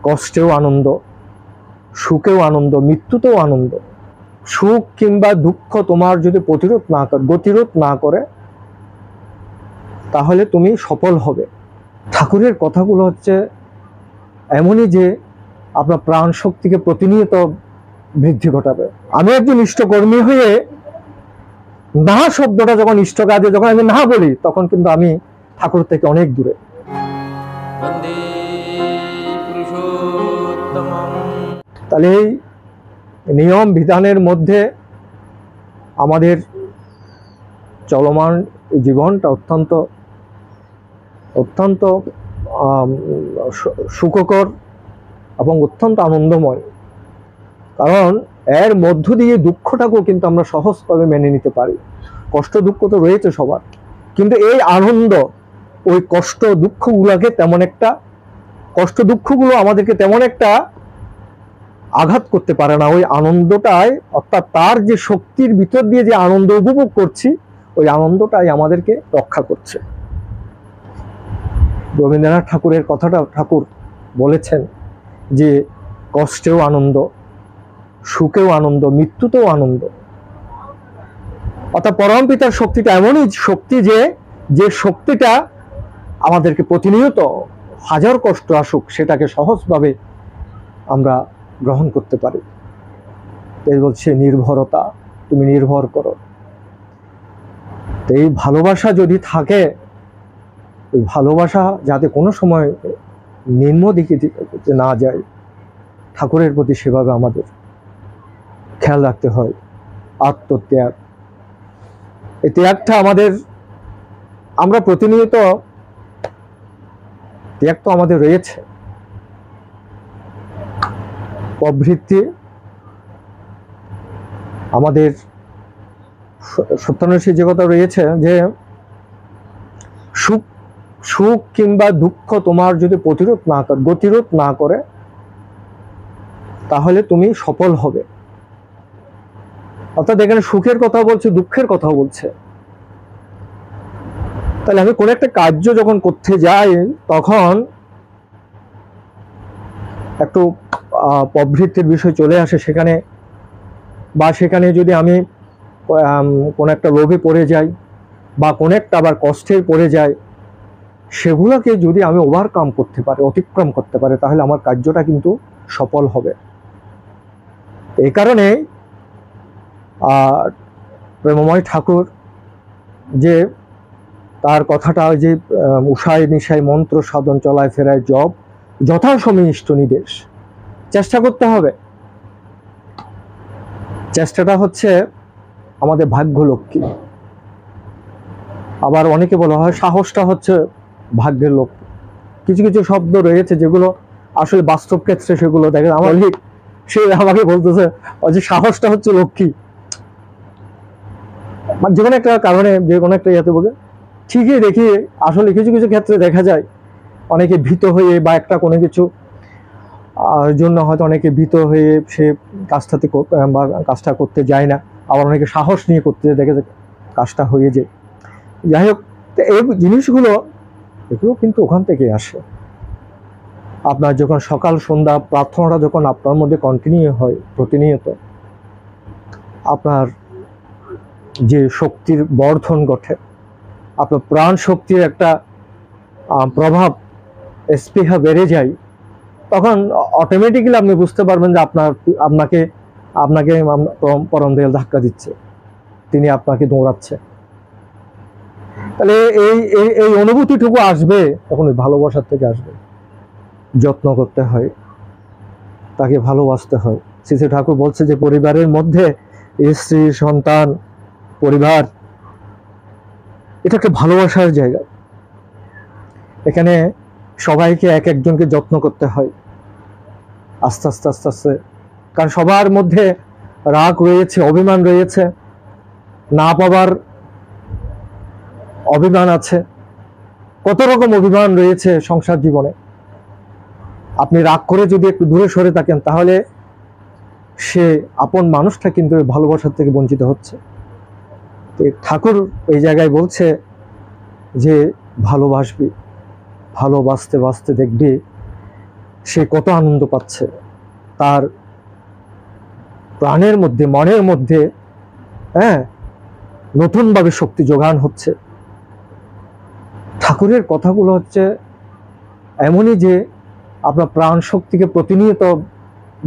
কষ্টেও আনন্দ, সুখেও আনন্দ, মৃত্যুতেও আনন্দ। সুখ কিংবা দুঃখ তোমার যদি গতিরোধ না করে তাহলে তুমি সফল হবে। ঠাকুরের কথাগুলো হচ্ছে এমনই যে আপনার প্রাণ শক্তিকে প্রতিনিয়ত বৃদ্ধি ঘটাবে। আমি একজন ইষ্টকর্মী হয়ে না শব্দটা যখন ইষ্ট কাজে যখন আমি না বলি তখন কিন্তু আমি ঠাকুর থেকে অনেক দূরে। তাহলে এই নিয়ম বিধানের মধ্যে আমাদের চলমান জীবনটা অত্যন্ত অত্যন্ত সুখকর এবং অত্যন্ত আনন্দময়। কারণ এর মধ্য দিয়ে দুঃখটাকেও কিন্তু আমরা সহজভাবে মেনে নিতে পারি। কষ্ট দুঃখ তো রয়েছে সবার, কিন্তু এই আনন্দ ওই কষ্ট দুঃখগুলোকে কষ্ট দুঃখগুলো আমাদেরকে তেমন একটা আঘাত করতে পারে না। ওই আনন্দটাই, অর্থাৎ তার যে শক্তির ভিতর দিয়ে যে আনন্দ উপভোগ করছি, ওই আনন্দটাই আমাদেরকে রক্ষা করছে। রবীন্দ্রনাথ ঠাকুরের কথাটা ঠাকুর বলেছেন যে কষ্টেও আনন্দ, সুখেও আনন্দ, মৃত্যুতেও আনন্দ। অর্থাৎ পরম পিতার শক্তিটা এমনই শক্তি যে শক্তিটা আমাদেরকে প্রতিনিয়ত হাজার কষ্ট আসুক সেটাকে সহজভাবে আমরা গ্রহণ করতে পারি। এই বলছে নির্ভরতা, তুমি নির্ভর করো। তো এই ভালোবাসা যদি থাকে, ওই ভালোবাসা যাতে কোনো সময় নিম্ন দিকে না যায়, ঠাকুরের প্রতি সেভাবে আমাদের খেয়াল রাখতে হয়। আত্মত্যাগ, এই ত্যাগটা আমরা প্রতিনিয়ত ত্যাগ তো আমাদের রয়েছে। প্রবৃত্তি আমাদের সত্যানুষ্ঠী যে কথা রয়েছে যে সুখ কিংবা দুঃখ তোমার যদি গতিরোধ না করে তাহলে তুমি সফল হবে। অর্থাৎ এখানে সুখের কথা বলছে, দুঃখের কথা বলছে। তাহলে আমি কোনো একটা কার্য যখন করতে যাই তখন একটু প্রবৃত্তির বিষয় চলে আসে সেখানে, বা সেখানে যদি আমি কোনো একটা লোভে পড়ে যাই বা কোনো একটা আবার কষ্টে পড়ে যাই, সেগুলোকে যদি আমি ওভারকাম করতে পারি, অতিক্রম করতে পারি, তাহলে আমার কার্যটা কিন্তু সফল হবে। এই কারণে প্রেমময় ঠাকুর যে তার কথাটা যে উষায় নিশায় মন্ত্র সাধন চলায় ফেরায় জব যথাসময়ে ইষ্ট নির্দেশ, চেষ্টা করতে হবে। চেষ্টাটা হচ্ছে আমাদের ভাগ্য লক্ষ্মী। আবার অনেকে বলা হয় সাহসটা হচ্ছে ভাগ্যের লক্ষ্মী। কিছু কিছু শব্দ রয়েছে যেগুলো আসলে বাস্তব ক্ষেত্রে সেগুলো দেখেন আমার সে আমাকে বলতেছে যে সাহসটা হচ্ছে লক্ষ্মী, যে কোনো একটা কারণে যে কোনো একটা ইয়েতে বলে ঠিকই দেখি আসলে কিছু কিছু ক্ষেত্রে দেখা যায় অনেকে ভীত হয়ে বা একটা কোনো কিছু জন্য হয়তো অনেকে ভীত হয়ে সে কাজটা করতে যায় না, আবার অনেকে সাহস নিয়ে করতে দেখে কাজটা হয়ে যায়। যাই হোক, এই জিনিসগুলো এগুলো কিন্তু ওখান থেকে আসে। আপনার যখন সকাল সন্ধ্যা প্রার্থনাটা যখন আপনার মধ্যে কন্টিনিউ হয় প্রতিনিয়ত, আপনার যে শক্তির বর্ধন ঘটে, আপনার প্রাণ শক্তির একটা প্রভাব স্পৃহা বেড়ে যায়, তখন অটোমেটিক্যালি আপনি বুঝতে পারবেন যে আপনাকে পরম দয়াল ধাক্কা দিচ্ছে, তিনি আপনাকে দৌড়াচ্ছে। তাহলে এই অনুভূতিটুকু আসবে তখন ওই ভালোবাসার থেকে আসবে। যত্ন করতে হয়, তাকে ভালোবাসতে হয়। শ্রী শ্রী ঠাকুর বলছে যে পরিবারের মধ্যে স্ত্রী সন্তান পরিবার এটা একটা ভালোবাসার জায়গা। এখানে সবাইকে এক একজনকে যত্ন করতে হয় আস্তে আস্তে আস্তে আস্তে, কারণ সবার মধ্যে রাগ রয়েছে, অভিমান রয়েছে, না পাবার অভিমান আছে, কত রকম অভিমান রয়েছে সংসার জীবনে। আপনি রাগ করে যদি একটু দূরে সরে থাকেন তাহলে সে আপন মানুষটা কিন্তু ভালোবাসার থেকে বঞ্চিত হচ্ছে। ঠাকুর এই জায়গায় বলছে যে ভালোবাসবি, ভালোবাসতে বাসতে দেখবি সে কত আনন্দ পাচ্ছে, তার প্রাণের মধ্যে, মনের মধ্যে নতুনভাবে শক্তি যোগান হচ্ছে। ঠাকুরের কথাগুলো হচ্ছে এমনই যে আপনার প্রাণ শক্তিকে প্রতিনিয়ত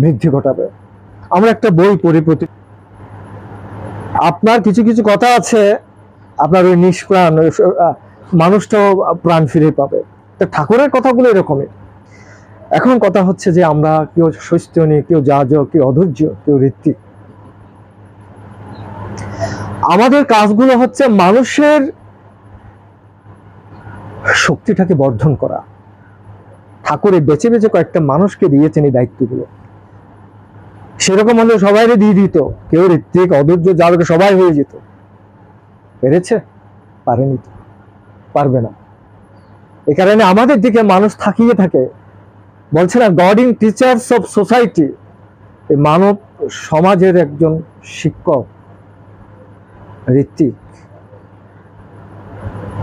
বৃদ্ধি ঘটাবে। আমরা একটা বই পড়ি আপনার কিছু কিছু কথা আছে, আপনার ওই নিষ্প্রাণ মানুষটাও প্রাণ ফিরে পাবে। তো ঠাকুরের কথাগুলো এরকমই। এখন কথা হচ্ছে যে আমরা কেউ সস্তীয়নী, কেউ যাজক, কেউ অধৈর্য, কেউ ঋত্বিক। আমাদের কাজগুলো হচ্ছে মানুষের শক্তিটাকে বর্ধন করা। ঠাকুরে বেছে বেছে কয়েকটা মানুষকে দিয়েছেন এই দায়িত্বগুলো। সেরকম হলে সবাই দিয়ে দিত, কেউ ঋত্বিক, অধৈর্য, যাজক সবাই হয়ে যেত। পেরেছে? পারেনি তো, পারবে না। এ কারণে আমাদের দিকে মানুষ থাকিয়ে থাকে। বলছে না, god in teachers of society, এই মানব সমাজের একজন শিক্ষক ঋত্বিক।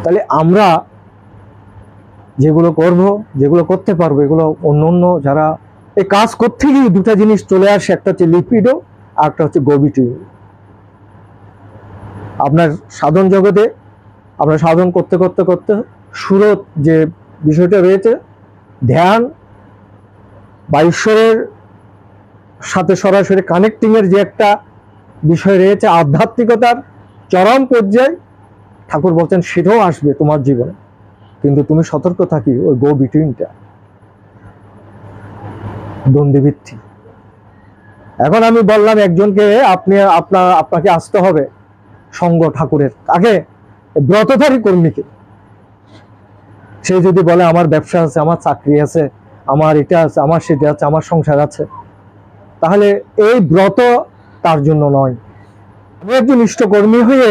তাহলে আমরা যেগুলো করব, যেগুলো করতে পারবো, এগুলো অন্য অন্য যারা এই কাজ করতে গিয়ে দুটা জিনিস চলে আসে, একটা হচ্ছে লিপিডো আর একটা হচ্ছে গোবিটি। আপনার সাধন জগতে আমরা সাধন করতে করতে করতে সুরত যে বিষয়টা রয়েছে, ধ্যান বা ঈশ্বরের সাথে সরাসরি কানেক্টিং এর যে একটা বিষয় রয়েছে, আধ্যাত্মিকতার চরম পর্যায়ে, ঠাকুর বলছেন সেটাও আসবে তোমার জীবনে, কিন্তু তুমি সতর্ক থাকি ওই গো বিটুইনটা, দ্বন্দ্বভিত্তি। এখন আমি বললাম একজনকে আপনাকে আসতে হবে সঙ্গ ঠাকুরের আগে, ব্রতধারী কর্মীকে। সে যদি বলে আমার ব্যবসা আছে, আমার চাকরি আছে, আমার এটা আছে, আমার সেটা আছে, আমার সংসার আছে, তাহলে এই ব্রত তার জন্য নয়। আমি একজন ইষ্টকর্মী হয়ে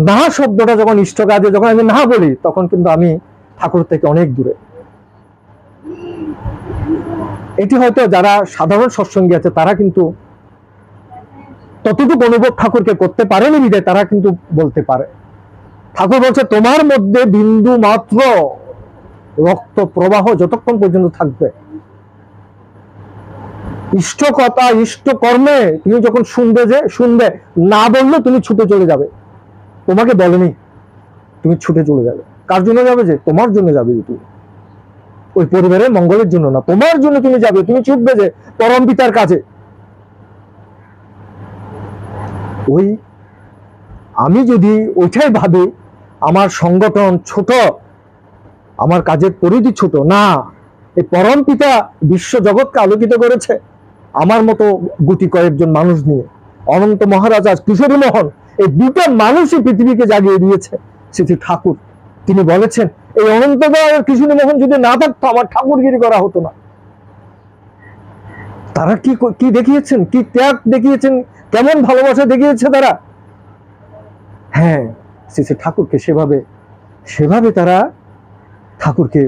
না শব্দটা যখন ইষ্ট কাজে যখন আমি না বলি, তখন কিন্তু আমি ঠাকুর থেকে অনেক দূরে। এটি হয়তো যারা সাধারণ সৎসঙ্গী আছে তারা কিন্তু ততটুকু অনুভব ঠাকুরকে করতে পারেনি বিধায় তারা কিন্তু বলতে পারে। ঠাকুর বলছে তোমার মধ্যে বিন্দু মাত্র রক্ত প্রবাহ যতক্ষণ পর্যন্ত থাকবে, ইষ্ট কথা, ইষ্ট কর্মে তুমি যখন শুনবে না বললে তুমি ছুটে চলে যাবে। তোমাকে বলেনি, তুমি ছুটে চলে যাবে। কার জন্য যাবে? যে তোমার জন্য যাবে। তুমি ওই পরিবারের মঙ্গলের জন্য না, তোমার জন্য তুমি যাবে। তুমি ছুটবে যে পরম পিতার কাছে। ওই আমি যদি ওইটাই ভাবি আমার সংগঠন ছোট, আমার কাজের পরিধি ছোট, না, এই পরম পিতা বিশ্ব জগৎকে আলোকিত করেছে আমার মতো গুটি কয়েকজন মানুষ নিয়ে। অনন্ত মহারাজ আর কিশোরী মোহন, এই দুটো মানুষই পৃথিবীকে জাগিয়ে দিয়েছে। শ্রী ঠাকুর তিনি বলেছেন এই অনন্ত কিশোরী মোহন যদি না থাকতো আমার ঠাকুরগিরি করা হতো না। তারা কি দেখিয়েছেন, কি ত্যাগ দেখিয়েছেন, কেমন ভালোবাসা দেখিয়েছে তারা। হ্যাঁ, শ্রী ঠাকুরকে সেভাবে তারা ঠাকুরকে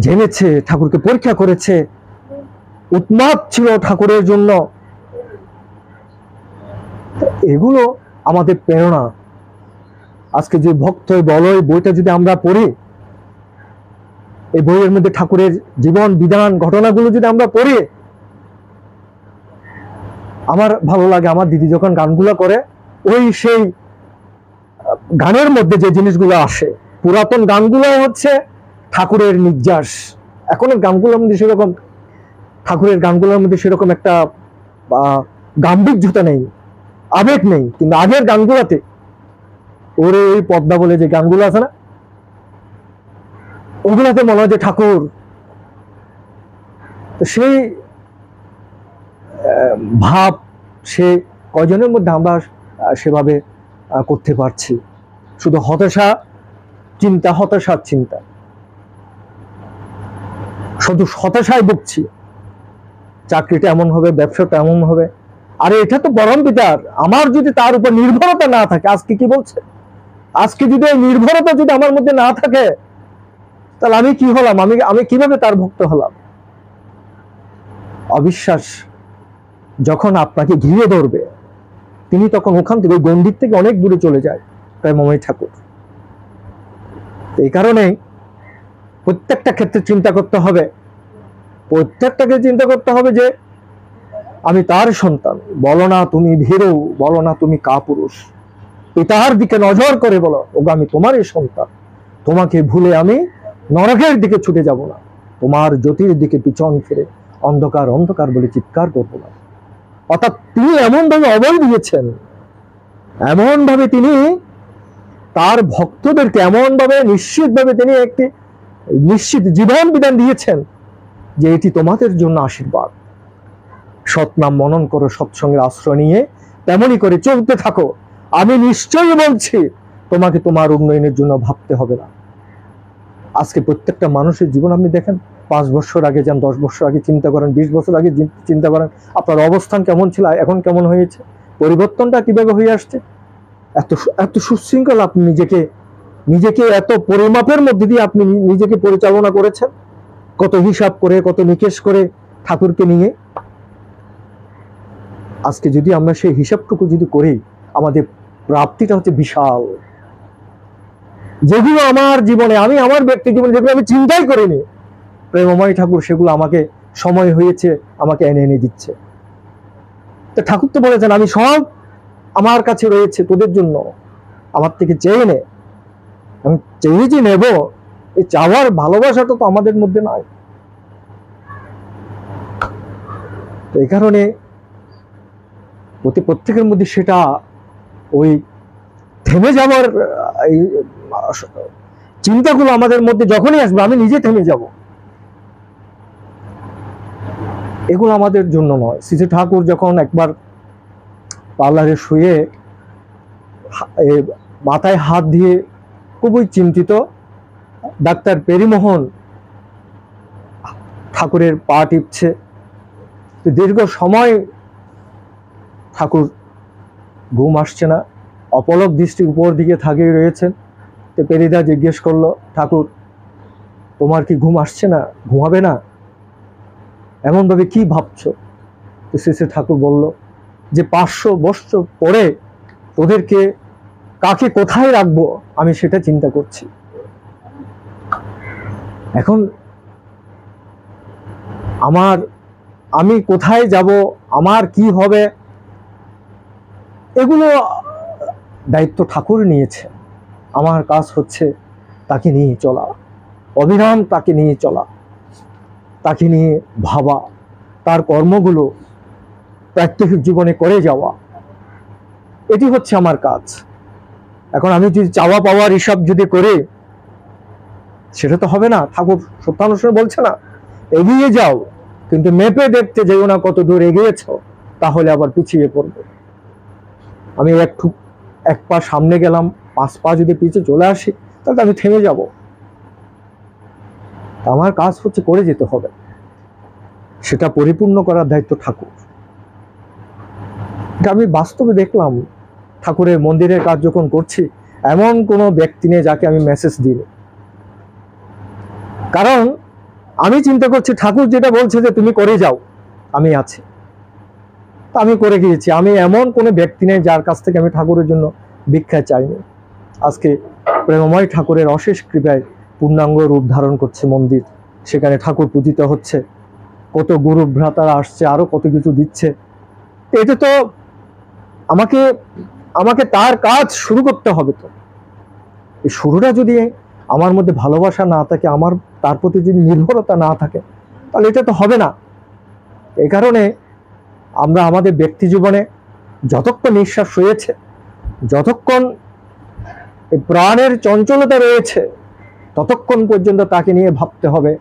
জেনেছে, ঠাকুরকে পরীক্ষা করেছে, উন্মাদ ছিল ঠাকুরের জন্য। এগুলো আমাদের প্রেরণা। আজকে যে ভক্ত বলয় বইটা যদি আমরা পড়ি, এই বইয়ের মধ্যে ঠাকুরের জীবন বিধান ঘটনাগুলো যদি আমরা পড়ি, আমার ভালো লাগে। আমার দিদি যখন গানগুলো করে, ওই সেই গানের মধ্যে যে জিনিসগুলো আসে, পুরাতন গানগুলো হচ্ছে ঠাকুরের নির্যাস। এখনের গানগুলোর মধ্যে সেরকম, ঠাকুরের গানগুলোর মধ্যে সেরকম একটা গাম্ভীর্যতা নেই, আবেগ নেই। কিন্তু আগের গানগুলোতে ওরে ওই পদ্মা বলে যে গানগুলো আছে না, ওগুলাতে মনে হয় যে ঠাকুর। সেই ভাব সে কয়জনের মধ্যে আমরা সেভাবে করতে পারছি? শুধু হতাশার চিন্তা, শুধু হতাশায় ভুগছি। চাকরিটা এমন হবে, ব্যবসাটা এমন হবে। আরে এটা তো পরম পিতার। আমার যদি তার উপর নির্ভরতা না থাকে, আজকে কি বলছে, আজকে যদি এই নির্ভরতা যদি আমার মধ্যে না থাকে, তাহলে আমি কি হলাম? আমি কিভাবে তার ভক্ত হলাম? অবিশ্বাস যখন আপনাকে ঘিরে ধরবে, তিনি তখন ওখান থেকে, ওই গণ্ডির থেকে অনেক দূরে চলে যায় প্রেমময় ঠাকুর। এই কারণে প্রত্যেকটা ক্ষেত্রে চিন্তা করতে হবে, প্রত্যেকটাকে চিন্তা করতে হবে যে আমি তার সন্তান। বলো না তুমি ভীরু, বলো না তুমি কাপুরুষ, পিতার দিকে নজর করে বলো, ওগো আমি তোমারই সন্তান, তোমাকে ভুলে আমি নরকের দিকে ছুটে যাব না, তোমার জ্যোতির দিকে পিছন ফিরে অন্ধকার অন্ধকার বলে চিৎকার করবো না। অর্থাৎ তিনি এমন ভাবে অবল দিয়েছেন, এমন ভাবে তিনি তার ভক্তদেরকে এমন ভাবে নিশ্চিত ভাবে তিনি একটি নিশ্চিত জীবন বিধান দিয়েছেন যে এটি তোমাদের জন্য আশীর্বাদ। সৎনাম মনন করো, সৎসঙ্গের আশ্রয় নিয়ে তেমনই করে চলতে থাকো। আমি নিশ্চয়ই বলছি তোমাকে তোমার উন্নয়নের জন্য ভাবতে হবে না। আজকে প্রত্যেকটা মানুষের জীবন আপনি দেখেন, 5 বছর আগে যান, 10 বছর আগে চিন্তা করেন, 20 বছর আগে চিন্তা করেন, আপনার অবস্থান কেমন ছিল, এখন কেমন হয়েছে, পরিবর্তনটা কিভাবে হয়ে আসছে। এত এত সুশৃঙ্খল আপনি নিজেকে এত পরিমাপের মধ্যে দিয়ে আপনি নিজেকে পরিচালনা করেছেন, কত হিসাব করে, কত নিকেশ করে ঠাকুরকে নিয়ে। আজকে যদি আমরা সেই হিসাবটুকু যদি করি, আমাদের প্রাপ্তিটা হচ্ছে বিশাল। যেগুলো আমার জীবনে, আমি আমার ব্যক্তি জীবনে যেগুলো আমি চিন্তাই করিনি, প্রেমময় ঠাকুর সেগুলো আমাকে সময় হয়েছে আমাকে এনে এনে দিচ্ছে। তো ঠাকুর তো বলেছেন আমি সব আমার কাছে রয়েছে তোদের জন্য, আমার থেকে চেয়ে নে। আমি চেয়ে যে নেব, এই চাওয়ার ভালোবাসাটা তো আমাদের মধ্যে নাই। এই কারণে প্রত্যেকের মধ্যে সেটা ওই থেমে যাওয়ার এই চিন্তাগুলো আমাদের মধ্যে যখনই আসবে, আমি নিজে থেমে যাব, এগুলো আমাদের জন্য নয়। শ্রী ঠাকুর যখন একবার পার্লারে শুয়ে মাথায় হাত দিয়ে খুবই চিন্তিত, ডাক্তার পেরিমোহন ঠাকুরের পা টিপছে, দীর্ঘ সময় ঠাকুর ঘুম আসছে না, অপলক দৃষ্টি উপর দিকে থাকিয়ে রয়েছেন। তো পেরিদা জিজ্ঞেস করলো, ঠাকুর তোমার কি ঘুম আসছে না, ঘুমাবে না, এমন ভাবে কি ভাবছো? তো শ্রী ঠাকুর বলল যে 500 বছর পরে তোদেরকে কাকে কোথায় রাখবো আমি সেটা চিন্তা করছি। এখন আমি কোথায় যাব, আমার কি হবে, এগুলো দায়িত্ব ঠাকুর নিয়েছে। আমার কাজ হচ্ছে তাকে নিয়ে চলা, অবিরাম তাকে নিয়ে চলা, তাকে নিয়ে ভাবা, তার কর্মগুলো প্রাত্যহিক জীবনে করে যাওয়া, এটি হচ্ছে আমার কাজ। এখন আমি যদি চাওয়া পাওয়ার হিসাব যদি করি, সেটা তো হবে না। ঠাকুর সত্যানুষ্ঠানে বলছে না এগিয়ে যাও, কিন্তু মেপে দেখতে যেও না কত দূর এগিয়েছ, তাহলে আবার পিছিয়ে পড়বে। আমি এক পা সামনে গেলাম, 5 পা যদি পিছিয়ে চলে আসি, তাহলে আমি থেমে যাব। আমার কাজ হচ্ছে করে যেতে হবে, সেটা পরিপূর্ণ করার দায়িত্ব ঠাকুর। এটা আমি বাস্তবে দেখলাম। ঠাকুরের মন্দিরের কাজ যখন করছি, এমন কোনো ব্যক্তি নেই যাকে আমি মেসেজ দিই, কারণ আমি চিন্তা করছি ঠাকুর যেটা বলছে যে তুমি করে যাও, আমি আছি, আমি করে গিয়েছি। আমি এমন কোনো ব্যক্তি নেই যার কাছ থেকে আমি ঠাকুরের জন্য ভিক্ষা চাইনি। আজকে প্রেমময় ঠাকুরের অশেষ কৃপায় পূর্ণাঙ্গ রূপ ধারণ করছে মন্দির, সেখানে ঠাকুর পূজিত হচ্ছে, কত গুরু ভ্রাতারা আসছে, আরো কত কিছু দিচ্ছে। এটা তো আমাকে তার কাজ শুরু করতে হবে। তো এই শুরুটা যদি আমার মধ্যে ভালোবাসা না থাকে, আমার তার প্রতি যদি নির্ভরতা না থাকে, তাহলে এটা তো হবে না। এই কারণে আমরা আমাদের ব্যক্তি জীবনে যতক্ষণ নিঃশ্বাস রয়েছে, যতক্ষণ প্রাণের চঞ্চলতা রয়েছে, ততক্ষণ পর্যন্ত তাকে নিয়ে ভাবতে হবে,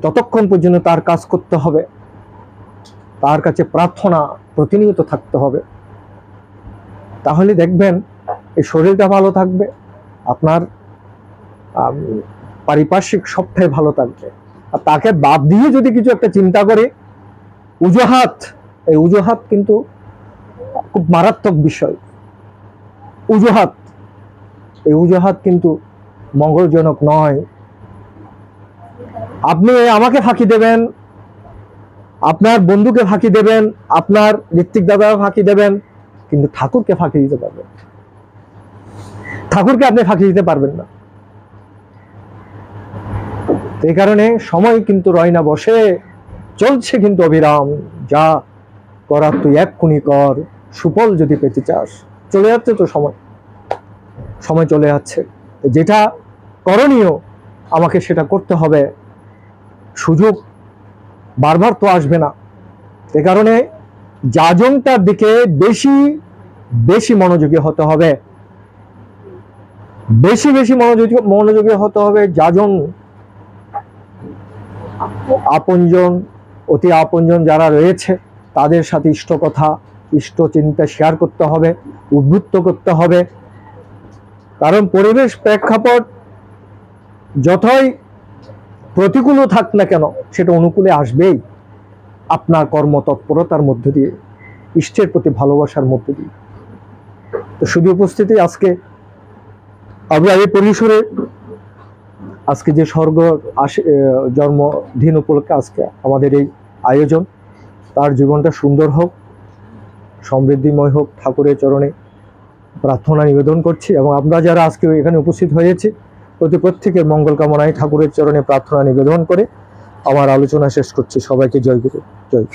ততক্ষণ পর্যন্ত তার কাজ করতে হবে, তার কাছে প্রার্থনা প্রতিনিয়ত থাকতে হবে। তাহলে দেখবেন এই শরীরটা ভালো থাকবে, আপনার পারিপার্শ্বিক সবটাই ভালো থাকবে। আর তাকে বাদ দিয়ে যদি কিছু একটা চিন্তা করে, এই অজুহাত কিন্তু খুব মারাত্মক বিষয়। এই অজুহাত কিন্তু মঙ্গলজনক নয়। আপনি আমাকে ফাঁকি দেবেন, আপনার বন্ধুকে ফাঁকি দেবেন, আপনার ঋত্বিক দাদাকে ফাঁকি দেবেন, কিন্তু ঠাকুরকে ফাঁকি দিতে পারবেন, ঠাকুরকে আপনি ফাঁকি দিতে পারবেন না। এই কারণে সময় কিন্তু রয় না বসে, চলছে কিন্তু অবিরাম। যা করার তুই এক্ষুনি কর, সুফল যদি পেতে চাস। চলে যাচ্ছে তো সময়, সময় চলে যাচ্ছে। যেটা করণীয় আমাকে সেটা করতে হবে। সুযোগ বারবার তো আসবে না। এ কারণে যাজনটার দিকে বেশি বেশি মনোযোগী হতে হবে, বেশি বেশি মনোযোগী হতে হবে। যাজন আপনজন, অতি আপনজন যারা রয়েছে তাদের সাথে ইষ্ট কথা, ইষ্ট চিন্তা শেয়ার করতে হবে, উদ্বুদ্ধ করতে হবে। কারণ পরিবেশ প্রেক্ষাপট যতই প্রতিকূল থাক না কেন, সেটা অনুকূলে আসবেই আপনার কর্মতৎপরতার মধ্য দিয়ে, ইষ্টের প্রতি ভালোবাসার মধ্য দিয়ে। তো শুধু উপস্থিতি আজকে আমরা এই পরিসরে আজকে যে স্বর্গ জন্মদিন উপলক্ষে আজকে আমাদের এই আয়োজন, তার জীবনটা সুন্দর হোক, সমৃদ্ধিময় হোক, ঠাকুরের চরণে প্রার্থনা নিবেদন করছি। এবং আমরা যারা আজকে এখানে উপস্থিত হয়েছি প্রত্যেকের মঙ্গল কামনায় ঠাকুরের চরণে প্রার্থনা নিবেদন করে আমার আলোচনা শেষ করছি। সবাইকে জয় গুরু, জয়।